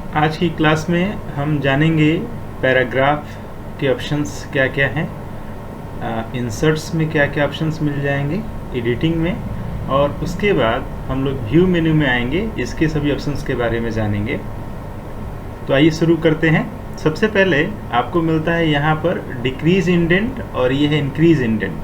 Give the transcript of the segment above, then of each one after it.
आज की क्लास में हम जानेंगे पैराग्राफ के ऑप्शंस क्या क्या हैं, इंसर्ट्स में क्या क्या ऑप्शंस मिल जाएंगे, एडिटिंग में, और उसके बाद हम लोग व्यू मेन्यू में आएंगे, इसके सभी ऑप्शंस के बारे में जानेंगे। तो आइए शुरू करते हैं। सबसे पहले आपको मिलता है यहाँ पर डिक्रीज इंडेंट और ये है इंक्रीज इंडेंट।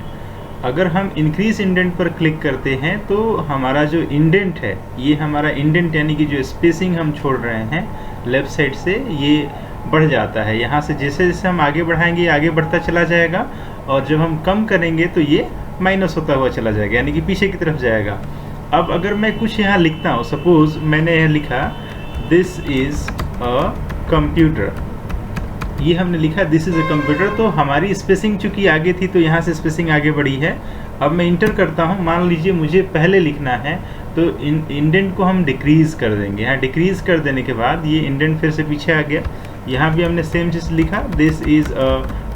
अगर हम इंक्रीज इंडेंट पर क्लिक करते हैं तो हमारा जो इंडेंट है, ये हमारा इंडेंट यानी कि जो स्पेसिंग हम छोड़ रहे हैं लेफ़्ट साइड से, ये बढ़ जाता है। यहाँ से जैसे जैसे हम आगे बढ़ाएंगे ये आगे बढ़ता चला जाएगा, और जब हम कम करेंगे तो ये माइनस होता हुआ चला जाएगा, यानी कि पीछे की तरफ जाएगा। अब अगर मैं कुछ यहाँ लिखता हूँ, सपोज मैंने यहाँ लिखा दिस इज़ अ कंप्यूटर, ये हमने लिखा दिस इज़ अ कंप्यूटर, तो हमारी स्पेसिंग चूँकि आगे थी तो यहाँ से स्पेसिंग आगे बढ़ी है। अब मैं इंटर करता हूँ, मान लीजिए मुझे पहले लिखना है तो इंडेंट को हम डिक्रीज़ कर देंगे। यहाँ डिक्रीज़ कर देने के बाद ये इंडेंट फिर से पीछे आ गया। यहाँ भी हमने सेम चीज़ लिखा दिस इज़ अ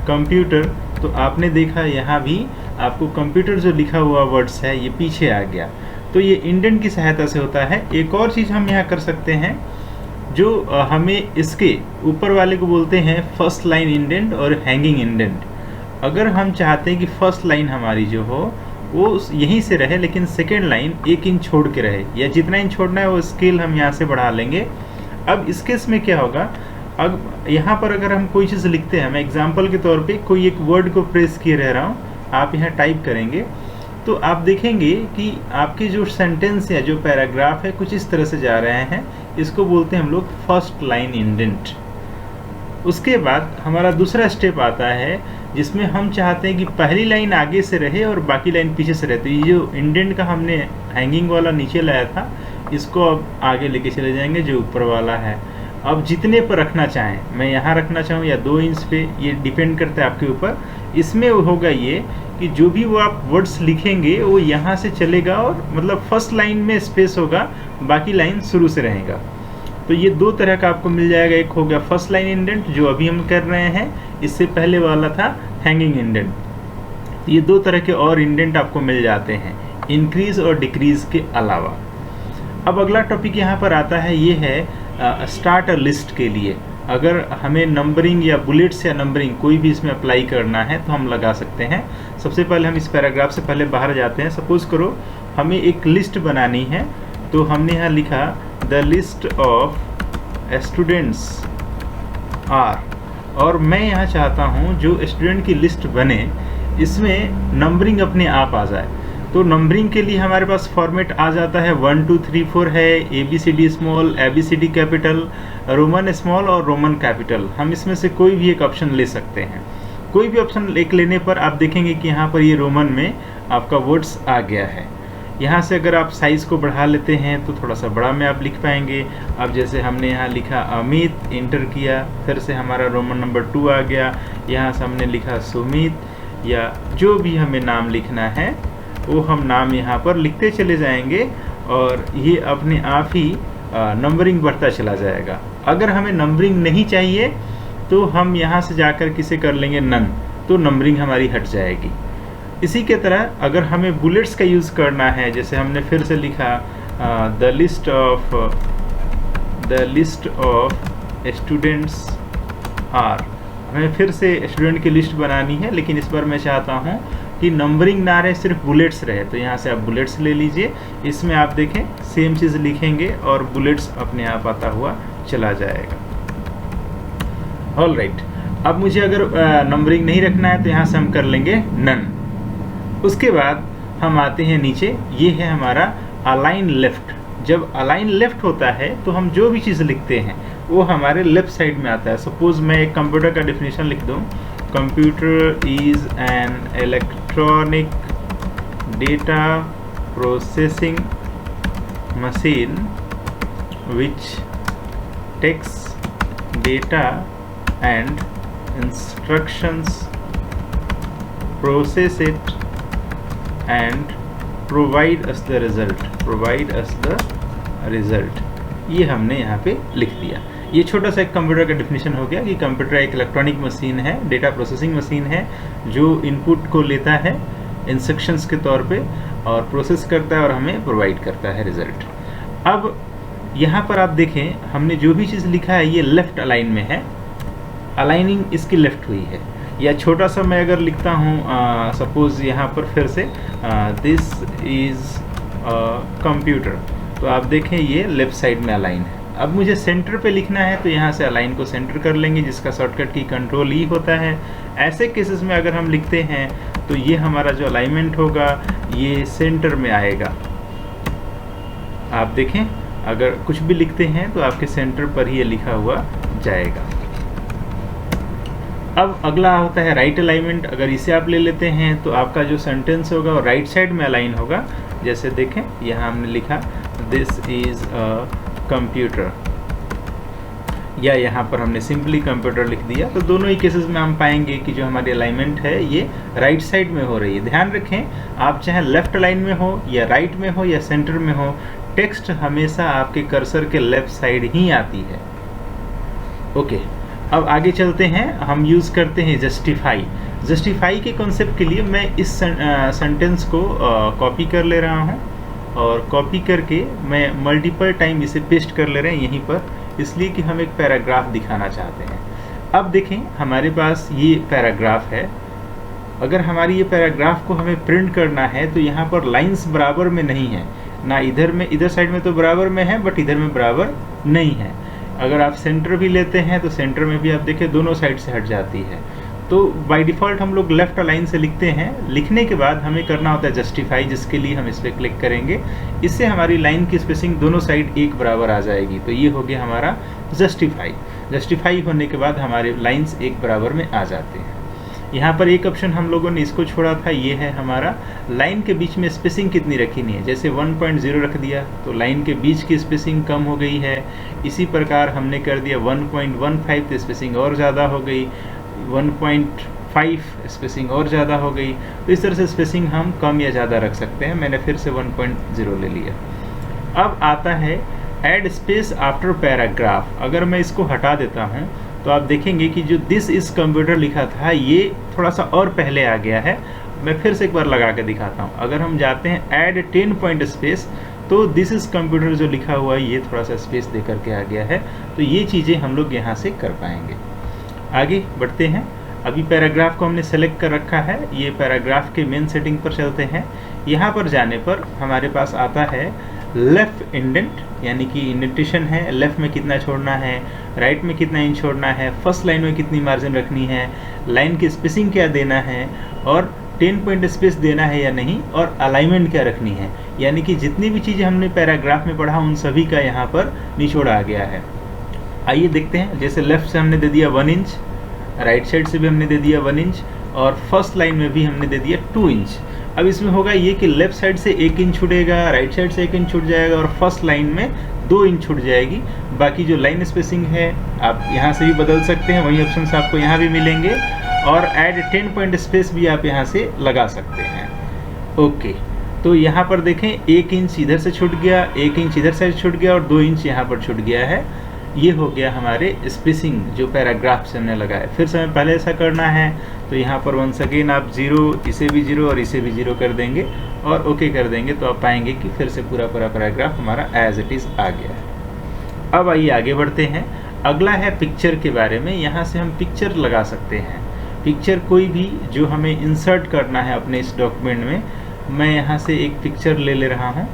कंप्यूटर, तो आपने देखा यहाँ भी आपको कंप्यूटर जो लिखा हुआ वर्ड्स है ये पीछे आ गया। तो ये इंडेंट की सहायता से होता है। एक और चीज़ हम यहाँ कर सकते हैं, जो हमें इसके ऊपर वाले को बोलते हैं फर्स्ट लाइन इंडेंट और हैंगिंग इंडेंट। अगर हम चाहते हैं कि फर्स्ट लाइन हमारी जो हो वो यहीं से रहे, लेकिन सेकेंड लाइन 1 इंच छोड़ के रहे, या जितना इंच छोड़ना है वो स्केल हम यहाँ से बढ़ा लेंगे। अब इस केस में क्या होगा, अब यहाँ पर अगर हम कोई चीज़ लिखते हैं, मैं एग्जाम्पल के तौर पे कोई एक वर्ड को प्रेस किए रह रहा हूँ, आप यहाँ टाइप करेंगे तो आप देखेंगे कि आपके जो सेंटेंस या जो पैराग्राफ है कुछ इस तरह से जा रहे हैं। इसको बोलते हैं हम लोग फर्स्ट लाइन इंडेंट। उसके बाद हमारा दूसरा स्टेप आता है जिसमें हम चाहते हैं कि पहली लाइन आगे से रहे और बाकी लाइन पीछे से रहे। तो ये जो इंडेंट का हमने हैंगिंग वाला नीचे लाया था, इसको अब आगे लेके चले जाएंगे जो ऊपर वाला है। अब जितने पर रखना चाहें, मैं यहाँ रखना चाहूँ या 2 इंच पे, ये डिपेंड करता है आपके ऊपर। इसमें होगा ये कि जो भी वो आप वर्ड्स लिखेंगे वो यहाँ से चलेगा, और मतलब फर्स्ट लाइन में स्पेस होगा, बाकी लाइन शुरू से रहेगा। तो ये 2 तरह का आपको मिल जाएगा। एक हो गया फर्स्ट लाइन इंडेंट जो अभी हम कर रहे हैं, इससे पहले वाला था हैंगिंग इंडेंट। तो ये 2 तरह के और इंडेंट आपको मिल जाते हैं इंक्रीज और डिक्रीज के अलावा। अब अगला टॉपिक यहाँ पर आता है, ये है स्टार्ट अ लिस्ट के लिए। अगर हमें नंबरिंग या बुलेट्स या नंबरिंग कोई भी इसमें अप्लाई करना है तो हम लगा सकते हैं। सबसे पहले हम इस पैराग्राफ से पहले बाहर जाते हैं। सपोज करो हमें एक लिस्ट बनानी है, तो हमने यहाँ लिखा the list of students are, और मैं यहाँ चाहता हूँ जो स्टूडेंट की लिस्ट बने इसमें नंबरिंग अपने आप आ जाए। तो नंबरिंग के लिए हमारे पास फॉर्मेट आ जाता है 1 2 3 4 है, ABCD small, ABCD capital, Roman small और रोमन कैपिटल। हम इसमें से कोई भी एक ऑप्शन ले सकते हैं। कोई भी ऑप्शन एक लेने पर आप देखेंगे कि यहाँ पर ये रोमन में आपका वर्ड्स आ गया है। यहाँ से अगर आप साइज़ को बढ़ा लेते हैं तो थोड़ा सा बड़ा में आप लिख पाएंगे। अब जैसे हमने यहाँ लिखा अमित, इंटर किया, फिर से हमारा रोमन नंबर 2 आ गया। यहाँ से हमने लिखा सुमित, या जो भी हमें नाम लिखना है वो हम नाम यहाँ पर लिखते चले जाएंगे, और ये अपने आप ही नंबरिंग बढ़ता चला जाएगा। अगर हमें नंबरिंग नहीं चाहिए तो हम यहाँ से जाकर किसे कर लेंगे नन, तो नंबरिंग हमारी हट जाएगी। इसी के तरह अगर हमें बुलेट्स का यूज़ करना है, जैसे हमने फिर से लिखा the list of students are, हमें फिर से स्टूडेंट की लिस्ट बनानी है, लेकिन इस बार मैं चाहता हूँ कि नंबरिंग ना रहे, सिर्फ बुलेट्स रहे। तो यहाँ से आप बुलेट्स ले लीजिए। इसमें आप देखें सेम चीज़ लिखेंगे और बुलेट्स अपने आप आता हुआ चला जाएगा। ऑल राइट, अब मुझे अगर नंबरिंग नहीं रखना है तो यहाँ से हम कर लेंगे नन। उसके बाद हम आते हैं नीचे, ये है हमारा अलाइन लेफ्ट। जब अलाइन लेफ्ट होता है तो हम जो भी चीज़ लिखते हैं वो हमारे लेफ्ट साइड में आता है। सपोज मैं एक कंप्यूटर का डेफिनेशन लिख दूँ, computer is an electronic data processing machine which takes data and instructions, process it and provide us the result. ये हमने यहाँ पे लिख दिया। ये छोटा सा एक कंप्यूटर का डेफिनेशन हो गया कि कंप्यूटर एक इलेक्ट्रॉनिक मशीन है, डेटा प्रोसेसिंग मशीन है, जो इनपुट को लेता है इंस्ट्रक्शंस के तौर पे और प्रोसेस करता है और हमें प्रोवाइड करता है रिजल्ट। अब यहाँ पर आप देखें हमने जो भी चीज़ लिखा है ये लेफ़्ट अलाइन में है, अलाइनिंग इसकी लेफ़्ट हुई है। या छोटा सा मैं अगर लिखता हूँ सपोज़ यहाँ पर फिर से दिस इज़ कंप्यूटर, तो आप देखें ये लेफ़्ट साइड में अलाइन है। अब मुझे सेंटर पे लिखना है तो यहाँ से अलाइन को सेंटर कर लेंगे, जिसका शॉर्टकट की कंट्रोल ई होता है। ऐसे केसेस में अगर हम लिखते हैं तो ये हमारा जो अलाइनमेंट होगा ये सेंटर में आएगा। आप देखें अगर कुछ भी लिखते हैं तो आपके सेंटर पर ही ये लिखा हुआ जाएगा। अब अगला होता है राइट अलाइनमेंट। अगर इसे आप ले लेते हैं तो आपका जो सेंटेंस होगा वो राइट साइड में अलाइन होगा। जैसे देखें यहाँ हमने लिखा दिस इज़ अ कंप्यूटर, या यहाँ पर हमने सिंपली कंप्यूटर लिख दिया। तो दोनों ही केसेस में हम पाएंगे कि जो हमारी अलाइनमेंट है ये राइट साइड में हो रही है। ध्यान रखें आप चाहे लेफ्ट अलाइन में हो या राइट में हो या सेंटर में हो, टेक्स्ट हमेशा आपके कर्सर के लेफ्ट साइड ही आती है। ओके, अब आगे चलते हैं। हम यूज़ करते हैं जस्टिफाई। जस्टिफाई के कॉन्सेप्ट के लिए मैं इस सेंटेंस को कॉपी कर ले रहा हूँ, और कॉपी करके मैं मल्टीपल टाइम इसे पेस्ट कर ले रहे हैं यहीं पर, इसलिए कि हम एक पैराग्राफ दिखाना चाहते हैं। अब देखें हमारे पास ये पैराग्राफ है। अगर हमारी ये पैराग्राफ को हमें प्रिंट करना है तो यहाँ पर लाइंस बराबर में नहीं है ना, इधर साइड में तो बराबर में है बट इधर में बराबर नहीं है। अगर आप सेंटर भी लेते हैं तो सेंटर में भी आप देखें दोनों साइड से हट जाती है। तो बाय डिफ़ॉल्ट हम लोग लेफ़्ट अलाइन से लिखते हैं। लिखने के बाद हमें करना होता है जस्टिफाई, जिसके लिए हम इस पर क्लिक करेंगे। इससे हमारी लाइन की स्पेसिंग दोनों साइड एक बराबर आ जाएगी। तो ये हो गया हमारा जस्टिफाई। जस्टिफाई होने के बाद हमारे लाइन्स एक बराबर में आ जाते हैं। यहाँ पर एक ऑप्शन हम लोगों ने इसको छोड़ा था, ये है हमारा लाइन के बीच में स्पेसिंग कितनी रखनी है। जैसे 1.0 रख दिया तो लाइन के बीच की स्पेसिंग कम हो गई है। इसी प्रकार हमने कर दिया 1.15 तो स्पेसिंग और ज़्यादा हो गई, 1.5 स्पेसिंग और ज़्यादा हो गई। तो इस तरह से स्पेसिंग हम कम या ज़्यादा रख सकते हैं। मैंने फिर से 1.0 ले लिया। अब आता है ऐड स्पेस आफ्टर पैराग्राफ। अगर मैं इसको हटा देता हूँ तो आप देखेंगे कि जो दिस इज़ कंप्यूटर लिखा था ये थोड़ा सा और पहले आ गया है। मैं फिर से एक बार लगा के दिखाता हूँ। अगर हम जाते हैं ऐड 10 पॉइंट स्पेस तो दिस इज़ कंप्यूटर जो लिखा हुआ है ये थोड़ा सा स्पेस दे करके आ गया है। तो ये चीज़ें हम लोग यहाँ से कर पाएंगे। आगे बढ़ते हैं। अभी पैराग्राफ को हमने सेलेक्ट कर रखा है। ये पैराग्राफ के मेन सेटिंग पर चलते हैं। यहाँ पर जाने पर हमारे पास आता है लेफ़्ट इंडेंट, यानी कि इंडेंटेशन है, लेफ़्ट में कितना छोड़ना है, राइट में कितना इंच छोड़ना है, फर्स्ट लाइन में कितनी मार्जिन रखनी है, लाइन की स्पेसिंग क्या देना है, और 10 पॉइंट स्पेस देना है या नहीं, और अलाइनमेंट क्या रखनी है। यानी कि जितनी भी चीज़ें हमने पैराग्राफ में पढ़ा उन सभी का यहाँ पर निचोड़ आ गया है। आइए देखते हैं। जैसे लेफ़्ट से हमने दे दिया 1 इंच, राइट साइड से भी हमने दे दिया 1 इंच, और फर्स्ट लाइन में भी हमने दे दिया 2 इंच। अब इसमें होगा ये कि लेफ़्ट साइड से 1 इंच छूटेगा, राइट साइड से 1 इंच छूट जाएगा, और फर्स्ट लाइन में 2 इंच छूट जाएगी। बाकी जो लाइन स्पेसिंग है आप यहाँ से भी बदल सकते हैं, वही ऑप्शंस आपको यहाँ भी मिलेंगे, और ऐड 10 पॉइंट स्पेस भी आप यहाँ से लगा सकते हैं। ओके, तो यहाँ पर देखें 1 इंच इधर से छूट गया, 1 इंच इधर से छूट गया, और 2 इंच यहाँ पर छूट गया है। ये हो गया हमारे स्पेसिंग जो पैराग्राफ से हमने लगाया। फिर से हमें पहले ऐसा करना है तो यहाँ पर वंस अगेन आप 0, इसे भी 0 और इसे भी 0 कर देंगे और ओके कर देंगे, तो आप पाएंगे कि फिर से पूरा पैराग्राफ हमारा एज इट इज़ आ गया है। अब आइए आगे बढ़ते हैं। अगला है पिक्चर के बारे में। यहाँ से हम पिक्चर लगा सकते हैं। पिक्चर कोई भी जो हमें इंसर्ट करना है अपने इस डॉक्यूमेंट में, मैं यहाँ से एक पिक्चर ले रहा हूँ।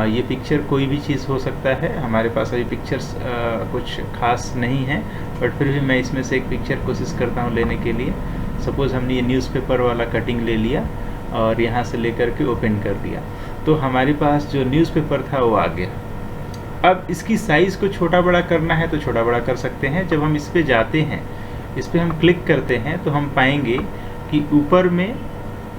ये पिक्चर कोई भी चीज़ हो सकता है। हमारे पास अभी पिक्चर्स कुछ खास नहीं है, बट फिर भी मैं इसमें से एक पिक्चर कोशिश करता हूँ लेने के लिए। सपोज़ हमने ये न्यूज़पेपर वाला कटिंग ले लिया और यहाँ से लेकर के ओपन कर दिया, तो हमारे पास जो न्यूज़पेपर था वो आ गया। अब इसकी साइज़ को छोटा बड़ा करना है तो छोटा बड़ा कर सकते हैं। जब हम इस पर जाते हैं, इस पर हम क्लिक करते हैं, तो हम पाएंगे कि ऊपर में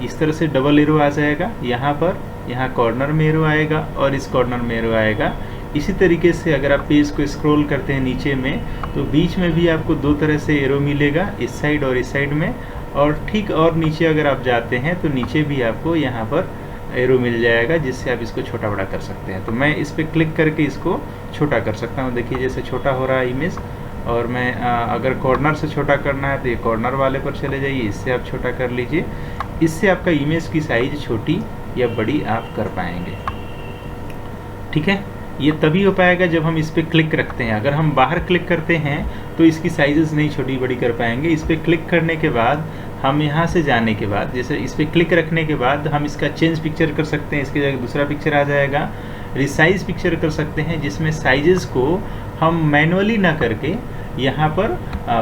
इस तरह से डबल एरो आ जाएगा। यहाँ पर यहाँ कॉर्नर में एरो आएगा और इस कॉर्नर में एरो आएगा। इसी तरीके से अगर आप पेज को स्क्रॉल करते हैं नीचे में, तो बीच में भी आपको 2 तरह से एरो मिलेगा, इस साइड और इस साइड में। और ठीक और नीचे अगर आप जाते हैं तो नीचे भी आपको यहाँ पर एरो मिल जाएगा, जिससे आप इसको छोटा बड़ा कर सकते हैं। तो मैं इस पर क्लिक करके इसको छोटा कर सकता हूँ। देखिए जैसे छोटा हो रहा है इमेज। और मैं अगर कॉर्नर से छोटा करना है तो ये कॉर्नर वाले पर चले जाइए, इससे आप छोटा कर लीजिए। इससे आपका इमेज की साइज़ छोटी या बड़ी आप कर पाएंगे। ठीक है, ये तभी हो पाएगा जब हम इस पर क्लिक रखते हैं। अगर हम बाहर क्लिक करते हैं तो इसकी साइजेस नहीं छोटी बड़ी कर पाएंगे। इस पर क्लिक करने के बाद हम यहाँ से जाने के बाद, जैसे इस पर क्लिक रखने के बाद हम इसका चेंज पिक्चर कर सकते हैं, इसकी जगह दूसरा पिक्चर आ जाएगा। रिसाइज पिक्चर कर सकते हैं जिसमें साइजेस को हम मैनुअली ना करके यहाँ पर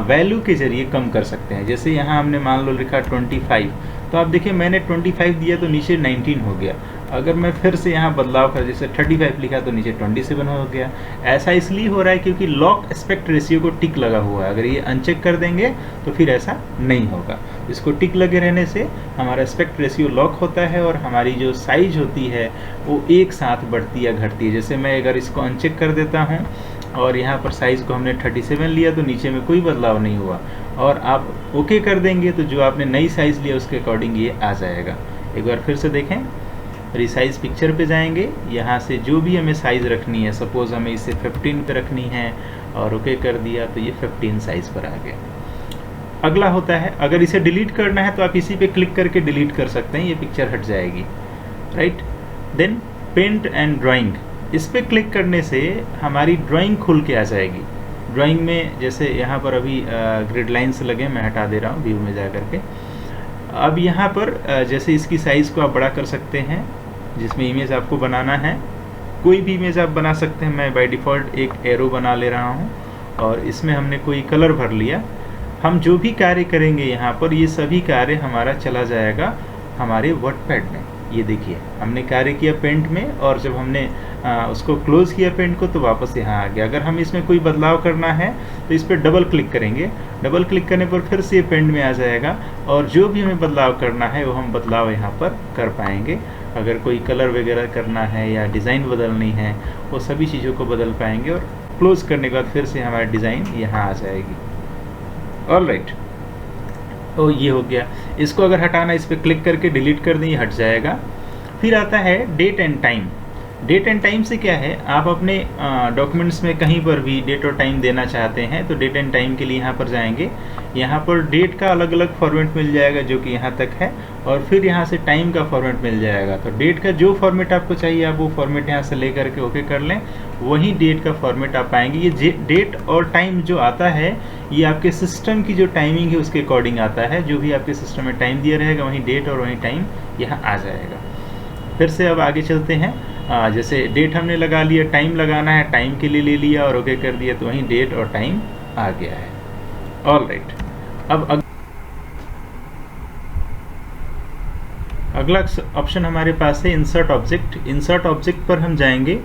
वैल्यू के ज़रिए कम कर सकते हैं। जैसे यहाँ हमने मान लो लिखा 25, तो आप देखिए मैंने 25 दिया तो नीचे 19 हो गया। अगर मैं फिर से यहाँ बदलाव कर जैसे 35 लिखा तो नीचे 27 हो गया। ऐसा इसलिए हो रहा है क्योंकि लॉक एस्पेक्ट रेशियो को टिक लगा हुआ है। अगर ये अनचेक कर देंगे तो फिर ऐसा नहीं होगा। इसको टिक लगे रहने से हमारा एस्पेक्ट रेशियो लॉक होता है और हमारी जो साइज होती है वो एक साथ बढ़ती या घटती है। जैसे मैं अगर इसको अनचेक कर देता हूँ और यहाँ पर साइज़ को हमने 37 लिया तो नीचे में कोई बदलाव नहीं हुआ, और आप ओके कर देंगे तो जो आपने नई साइज़ लिया उसके अकॉर्डिंग ये आ जाएगा। एक बार फिर से देखें, रिसाइज पिक्चर पे जाएंगे, यहाँ से जो भी हमें साइज़ रखनी है, सपोज़ हमें इसे 15 पे रखनी है और ओके कर दिया तो ये 15 साइज़ पर आ गया। अगला होता है, अगर इसे डिलीट करना है तो आप इसी पे क्लिक करके डिलीट कर सकते हैं, ये पिक्चर हट जाएगी, right. Then paint and drawing, इस पर क्लिक करने से हमारी ड्राइंग खुल के आ जाएगी। ड्राइंग में जैसे यहाँ पर अभी ग्रिड लाइन्स लगे, मैं हटा दे रहा हूँ व्यू में जा करके। अब यहाँ पर जैसे इसकी साइज़ को आप बड़ा कर सकते हैं, जिसमें इमेज आपको बनाना है, कोई भी इमेज आप बना सकते हैं। मैं बाय डिफ़ॉल्ट एक एरो बना ले रहा हूँ और इसमें हमने कोई कलर भर लिया। हम जो भी कार्य करेंगे यहाँ पर, ये सभी कार्य हमारा चला जाएगा हमारे वर्डपैड में। ये देखिए हमने कार्य किया पेंट में, और जब हमने उसको क्लोज़ किया पेंट को तो वापस यहाँ आ गया। अगर हम इसमें कोई बदलाव करना है तो इस पर डबल क्लिक करेंगे। डबल क्लिक करने पर फिर से ये पेंट में आ जाएगा और जो भी हमें बदलाव करना है वो हम बदलाव यहाँ पर कर पाएंगे। अगर कोई कलर वगैरह करना है या डिज़ाइन बदलनी है, वो सभी चीज़ों को बदल पाएंगे, और क्लोज़ करने के बाद फिर से हमारी डिज़ाइन यहाँ आ जाएगी। ऑलराइट, तो ये हो गया। इसको अगर हटाना, इस पर क्लिक करके डिलीट कर दें, ये हट जाएगा। फिर आता है date and time. Date and time से क्या है, आप अपने डॉक्यूमेंट्स में कहीं पर भी डेट और टाइम देना चाहते हैं तो डेट एंड टाइम के लिए यहाँ पर जाएंगे। यहाँ पर डेट का अलग अलग फॉर्मेट मिल जाएगा जो कि यहाँ तक है, और फिर यहाँ से टाइम का फॉर्मेट मिल जाएगा। तो डेट का जो फॉर्मेट आपको चाहिए आप वो फॉर्मेट यहाँ से ले करके ओके कर लें, वही डेट का फॉर्मेट आप पाएंगे। ये डेट और टाइम जो आता है ये आपके सिस्टम की जो टाइमिंग है उसके अकॉर्डिंग आता है। जो भी आपके सिस्टम में टाइम दिया रहेगा वहीं डेट और वहीं टाइम यहाँ आ जाएगा। फिर से अब आगे चलते हैं। जैसे डेट हमने लगा लिया, टाइम लगाना है, टाइम के लिए ले लिया और ओके कर दिया तो वहीं डेट और टाइम आ गया है। ऑलराइट, अब अगला ऑप्शन हमारे पास है इंसर्ट ऑब्जेक्ट। इंसर्ट ऑब्जेक्ट पर हम जाएंगे।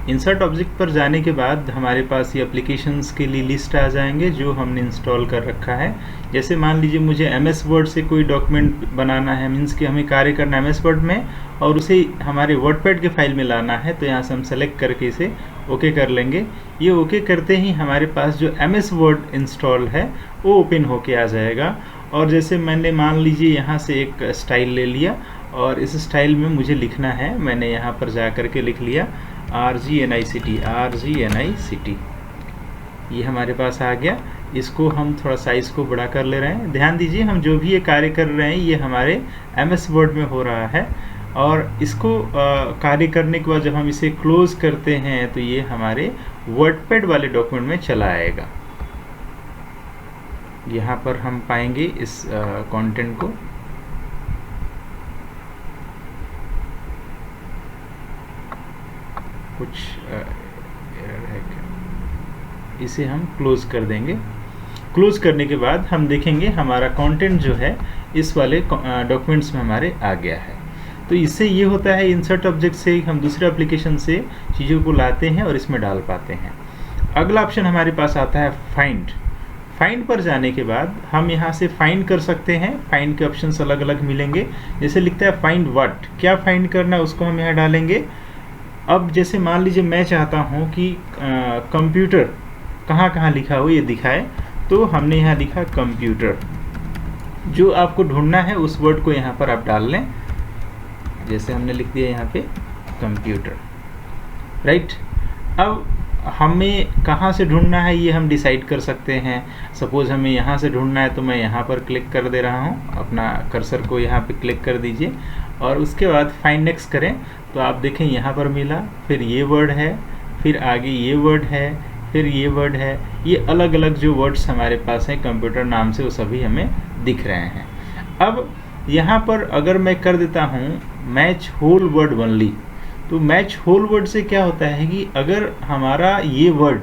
इंसर्ट ऑब्जेक्ट पर जाने के बाद हमारे पास ये एप्लीकेशंस के लिए लिस्ट आ जाएंगे जो हमने इंस्टॉल कर रखा है। जैसे मान लीजिए मुझे एमएस वर्ड से कोई डॉक्यूमेंट बनाना है, मीन्स कि हमें कार्य करना है एमएस वर्ड में और उसे हमारे वर्डपैड के फाइल में लाना है, तो यहाँ से हम सेलेक्ट करके इसे ओके कर लेंगे। ये ओके करते ही हमारे पास जो एमएस वर्ड इंस्टॉल है वो ओपन होके आ जाएगा। और जैसे मैंने मान लीजिए यहाँ से एक स्टाइल ले लिया और इस स्टाइल में मुझे लिखना है, मैंने यहाँ पर जा कर के लिख लिया RGNICT, RGNICT, ये हमारे पास आ गया। इसको हम थोड़ा साइज़ को बड़ा कर ले रहे हैं। ध्यान दीजिए हम जो भी ये कार्य कर रहे हैं ये हमारे MS वर्ड में हो रहा है, और इसको कार्य करने के बाद जब हम इसे क्लोज करते हैं तो ये हमारे वर्डपैड वाले डॉक्यूमेंट में चला आएगा। यहाँ पर हम पाएंगे इस कंटेंट को। कुछ एरर है क्या, इसे हम क्लोज कर देंगे। क्लोज करने के बाद हम देखेंगे हमारा कंटेंट जो है इस वाले डॉक्यूमेंट्स में हमारे आ गया है। तो इससे ये होता है इंसर्ट ऑब्जेक्ट से हम दूसरे एप्लीकेशन से चीज़ों को लाते हैं और इसमें डाल पाते हैं। अगला ऑप्शन हमारे पास आता है फाइंड। फाइंड पर जाने के बाद हम यहाँ से फाइंड कर सकते हैं। फाइंड के ऑप्शंस अलग अलग मिलेंगे। जैसे लिखता है फाइंड व्हाट, क्या फाइंड करना है उसको हम यहाँ डालेंगे। अब जैसे मान लीजिए मैं चाहता हूँ कि कंप्यूटर कहाँ कहाँ लिखा हो ये दिखाए, तो हमने यहाँ लिखा कंप्यूटर। जो आपको ढूंढना है उस वर्ड को यहाँ पर आप डाल लें। जैसे हमने लिख दिया यहाँ पे कंप्यूटर, राइट। अब हमें कहाँ से ढूंढना है ये हम डिसाइड कर सकते हैं। सपोज़ हमें यहाँ से ढूंढना है तो मैं यहाँ पर क्लिक कर दे रहा हूँ, अपना कर्सर को यहाँ पे क्लिक कर दीजिए और उसके बाद फाइंड नेक्स्ट करें तो आप देखें यहाँ पर मिला। फिर ये वर्ड है, फिर आगे ये वर्ड है, फिर ये वर्ड है, ये अलग अलग जो वर्ड्स हमारे पास हैं कंप्यूटर नाम से वो सभी हमें दिख रहे हैं। अब यहाँ पर अगर मैं कर देता हूँ मैच होल वर्ड ओनली, तो मैच होल वर्ड से क्या होता है कि अगर हमारा ये वर्ड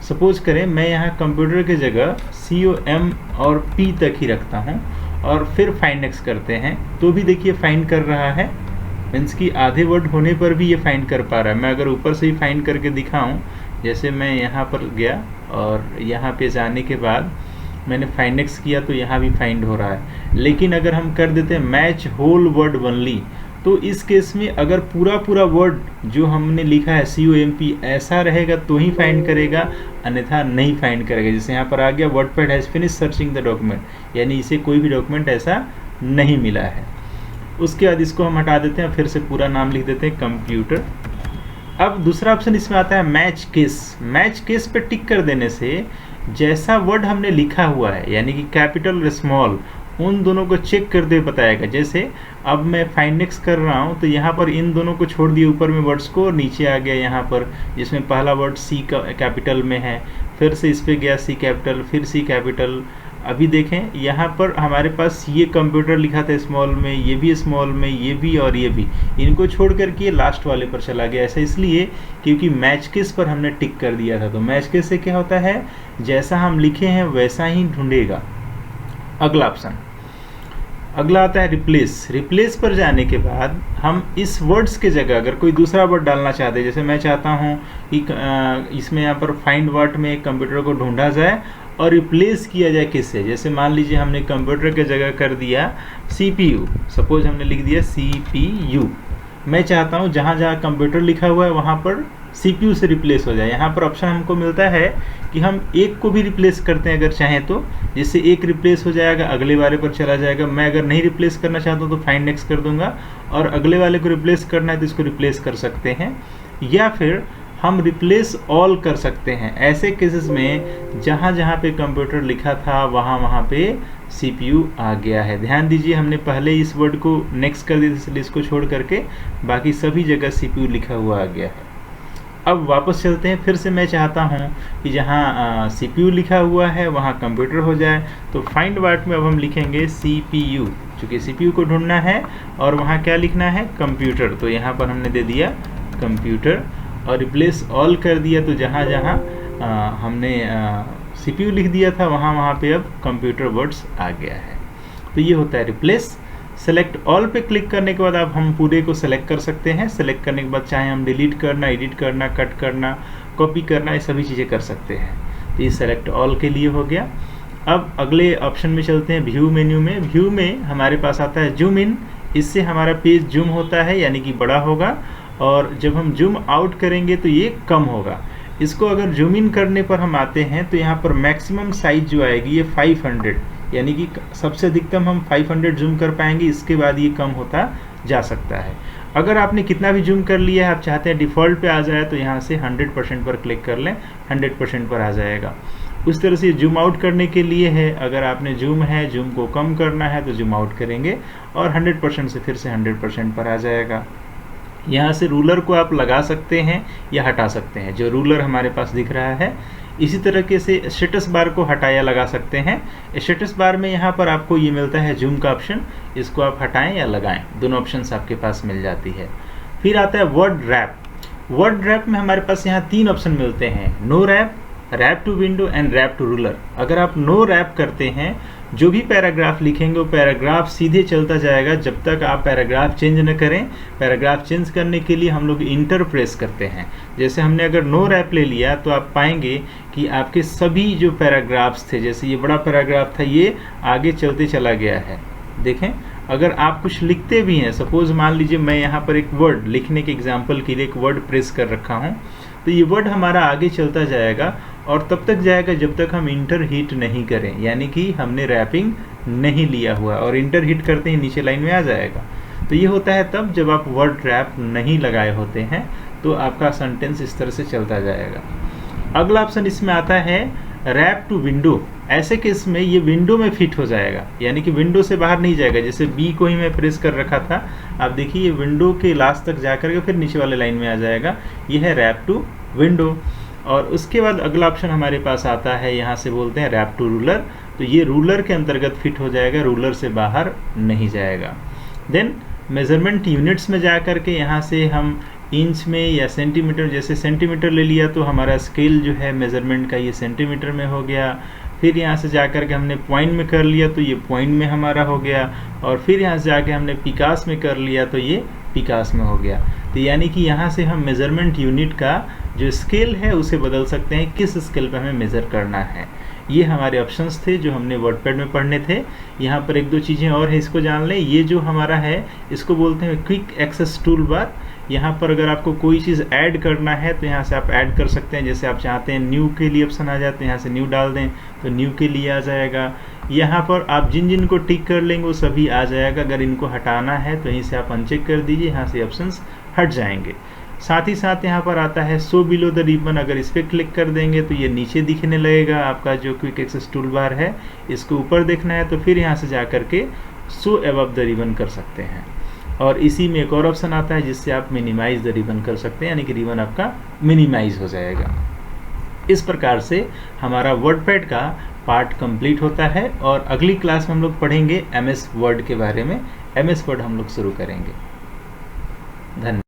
सपोज करें मैं यहाँ कंप्यूटर की जगह COM और P तक ही रखता हूँ और फिर फाइंड एक्स करते हैं तो भी देखिए फाइंड कर रहा है, मीन्स कि आधे वर्ड होने पर भी ये फाइंड कर पा रहा है। मैं अगर ऊपर से ही फाइंड करके दिखाऊं, जैसे मैं यहाँ पर गया और यहाँ पे जाने के बाद मैंने फाइंड एक्स किया तो यहाँ भी फाइंड हो रहा है। लेकिन अगर हम कर देते हैं मैच होल वर्ड ओनली, तो इस केस में अगर पूरा वर्ड जो हमने लिखा है COMP ऐसा रहेगा तो ही फाइंड करेगा, अन्यथा नहीं फाइंड करेगा। जैसे यहाँ पर आ गया WordPad has finish searching the document, यानी इसे कोई भी डॉक्यूमेंट ऐसा नहीं मिला है। उसके बाद इसको हम हटा देते हैं, फिर से पूरा नाम लिख देते हैं कंप्यूटर। अब दूसरा ऑप्शन इसमें आता है मैच केस। मैच केस पे टिक कर देने से जैसा वर्ड हमने लिखा हुआ है यानी कि कैपिटल और स्मॉल उन दोनों को चेक करते हुए बताएगा। जैसे अब मैं फाइंड एक्स कर रहा हूँ तो यहाँ पर इन दोनों को छोड़ दिए ऊपर में वर्ड्स को, और नीचे आ गया यहाँ पर जिसमें पहला वर्ड C कैपिटल में है, फिर से इस पर गया C कैपिटल, फिर C कैपिटल। अभी देखें यहाँ पर हमारे पास ये कंप्यूटर लिखा था स्मॉल में, ये भी स्मॉल में, ये भी और ये भी, इनको छोड़ करके ये लास्ट वाले पर चला गया। ऐसा इसलिए क्योंकि मैच केस पर हमने टिक कर दिया था। तो मैच केस से क्या होता है, जैसा हम लिखे हैं वैसा ही ढूंढेगा। अगला ऑप्शन, अगला आता है रिप्लेस। रिप्लेस पर जाने के बाद हम इस वर्ड्स के जगह अगर कोई दूसरा वर्ड डालना चाहते हैं, जैसे मैं चाहता हूँ कि इसमें यहाँ पर फाइंड वर्ड में एक कंप्यूटर को ढूंढा जाए और रिप्लेस किया जाए किससे। जैसे मान लीजिए हमने कंप्यूटर के जगह कर दिया CPU, सपोज हमने लिख दिया CPU। मैं चाहता हूँ जहाँ जहाँ कंप्यूटर लिखा हुआ है वहाँ पर CPU से रिप्लेस हो जाए। यहाँ पर ऑप्शन हमको मिलता है कि हम एक को भी रिप्लेस करते हैं अगर चाहें तो, जिससे एक रिप्लेस हो जाएगा, अगले वाले पर चला जाएगा। मैं अगर नहीं रिप्लेस करना चाहता हूँ तो फाइंड एक्स कर दूंगा, और अगले वाले को रिप्लेस करना है तो इसको रिप्लेस कर सकते हैं। या फिर हम रिप्लेस ऑल कर सकते हैं ऐसे केसेस में जहाँ जहाँ पे कंप्यूटर लिखा था वहाँ पे CPU आ गया है। ध्यान दीजिए हमने पहले इस वर्ड को नेक्स्ट कर दिया, इसलिए इसको छोड़ करके बाकी सभी जगह CPU लिखा हुआ आ गया है। अब वापस चलते हैं, फिर से मैं चाहता हूँ कि जहाँ CPU लिखा हुआ है वहाँ कंप्यूटर हो जाए, तो फाइंड वर्ड में अब हम लिखेंगे CPU, चूँकि CPU को ढूंढना है और वहाँ क्या लिखना है, कंप्यूटर। तो यहाँ पर हमने दे दिया कंप्यूटर और रिप्लेस ऑल कर दिया, तो जहाँ जहाँ हमने CPU लिख दिया था वहाँ पे अब कंप्यूटर वर्ड्स आ गया है। तो ये होता है रिप्लेस। सेलेक्ट ऑल पे क्लिक करने के बाद अब हम पूरे को सेलेक्ट कर सकते हैं। सेलेक्ट करने के बाद चाहे हम डिलीट करना, एडिट करना, कट करना, कॉपी करना, ये सभी चीज़ें कर सकते हैं। तो ये सेलेक्ट ऑल के लिए हो गया। अब अगले ऑप्शन में चलते हैं, व्यू मेन्यू में। व्यू में हमारे पास आता है जूम इन। इससे हमारा पेज जूम होता है यानी कि बड़ा होगा, और जब हम जूम आउट करेंगे तो ये कम होगा। इसको अगर जूम इन करने पर हम आते हैं तो यहाँ पर मैक्सिमम साइज जो आएगी ये 500, यानी कि सबसे अधिकतम हम 500 जूम कर पाएंगे, इसके बाद ये कम होता जा सकता है। अगर आपने कितना भी जूम कर लिया है, आप चाहते हैं डिफ़ॉल्ट पे आ जाए, तो यहाँ से 100% पर क्लिक कर लें, 100% पर आ जाएगा। उस तरह से जूम आउट करने के लिए है, अगर आपने जूम को कम करना है तो जूम आउट करेंगे और 100% से फिर से 100% पर आ जाएगा। यहाँ से रूलर को आप लगा सकते हैं या हटा सकते हैं, जो रूलर हमारे पास दिख रहा है। इसी तरीके से स्टेटस बार को हटा या लगा सकते हैं। स्टेटस बार में यहाँ पर आपको ये मिलता है जूम का ऑप्शन, इसको आप हटाएं या लगाएं, दोनों ऑप्शंस आपके पास मिल जाती है। फिर आता है वर्ड रैप। वर्ड रैप में हमारे पास यहाँ 3 ऑप्शन मिलते हैं, no wrap, wrap to window and wrap to ruler. अगर आप नो रैप करते हैं, जो भी पैराग्राफ लिखेंगे वो पैराग्राफ सीधे चलता जाएगा जब तक आप पैराग्राफ चेंज न करें। पैराग्राफ चेंज करने के लिए हम लोग इंटर प्रेस करते हैं। जैसे हमने अगर नो रैप ले लिया तो आप पाएंगे कि आपके सभी जो पैराग्राफ्स थे, जैसे ये बड़ा पैराग्राफ था, ये आगे चलते चला गया है। देखें, अगर आप कुछ लिखते भी हैं, सपोज मान लीजिए मैं यहाँ पर एक वर्ड लिखने के एग्जाम्पल के लिए एक वर्ड प्रेस कर रखा हूँ, तो ये वर्ड हमारा आगे चलता जाएगा और तब तक जाएगा जब तक हम इंटर हिट नहीं करें, यानी कि हमने रैपिंग नहीं लिया हुआ, और इंटर हिट करते ही नीचे लाइन में आ जाएगा। तो ये होता है तब जब आप वर्ड रैप नहीं लगाए होते हैं, तो आपका सेंटेंस इस तरह से चलता जाएगा। अगला ऑप्शन इसमें आता है रैप टू विंडो। ऐसे केस में ये विंडो में फिट हो जाएगा, यानी कि विंडो से बाहर नहीं जाएगा। जैसे बी को ही मैं प्रेस कर रखा था, आप देखिए ये विंडो के लास्ट तक जा करके फिर नीचे वाले लाइन में आ जाएगा। ये है रैप टू विंडो। और उसके बाद अगला ऑप्शन हमारे पास आता है, यहाँ से बोलते हैं रैप टू रूलर। तो ये रूलर के अंतर्गत फिट हो जाएगा, रूलर से बाहर नहीं जाएगा। देन मेज़रमेंट यूनिट्स में जा कर के यहाँ से हम इंच में या सेंटीमीटर, जैसे सेंटीमीटर ले लिया तो हमारा स्केल जो है मेज़रमेंट का ये सेंटीमीटर में हो गया। फिर यहाँ से जा कर के हमने पॉइंट में कर लिया तो ये पॉइंट में हमारा हो गया। और फिर यहाँ से जाके हमने पिकास में कर लिया तो ये पिकास में हो गया। तो यानी कि यहाँ से हम मेज़रमेंट यूनिट का जो स्केल है उसे बदल सकते हैं, किस स्केल पर हमें मेज़र करना है। ये हमारे ऑप्शंस थे जो हमने वर्डपैड में पढ़ने थे। यहाँ पर एक दो चीज़ें और हैं, इसको जान लें। ये जो हमारा है इसको बोलते हैं क्विक एक्सेस टूल बार। यहाँ पर अगर आपको कोई चीज़ ऐड करना है तो यहाँ से आप ऐड कर सकते हैं। जैसे आप चाहते हैं न्यू के लिए ऑप्शन आ जाते हैं, यहाँ से न्यू डाल दें तो न्यू के लिए आ जाएगा। यहाँ पर आप जिन जिन को टिक कर लेंगे वो सभी आ जाएगा। अगर इनको हटाना है तो यहीं से आप अनचेक कर दीजिए, यहाँ से ऑप्शंस हट जाएंगे। साथ ही साथ यहाँ पर आता है शो बिलो द रिबन। अगर इस पर क्लिक कर देंगे तो ये नीचे दिखने लगेगा आपका जो क्विक एक्सेस टूल बार है। इसको ऊपर देखना है तो फिर यहाँ से जा कर के शो अबव द रिबन कर सकते हैं। और इसी में एक और ऑप्शन आता है जिससे आप मिनिमाइज द रिबन कर सकते हैं, यानी कि रिबन आपका मिनिमाइज हो जाएगा। इस प्रकार से हमारा वर्डपैड का पार्ट कंप्लीट होता है। और अगली क्लास में हम लोग पढ़ेंगे MS वर्ड के बारे में। MS वर्ड हम लोग शुरू करेंगे। धन्यवाद।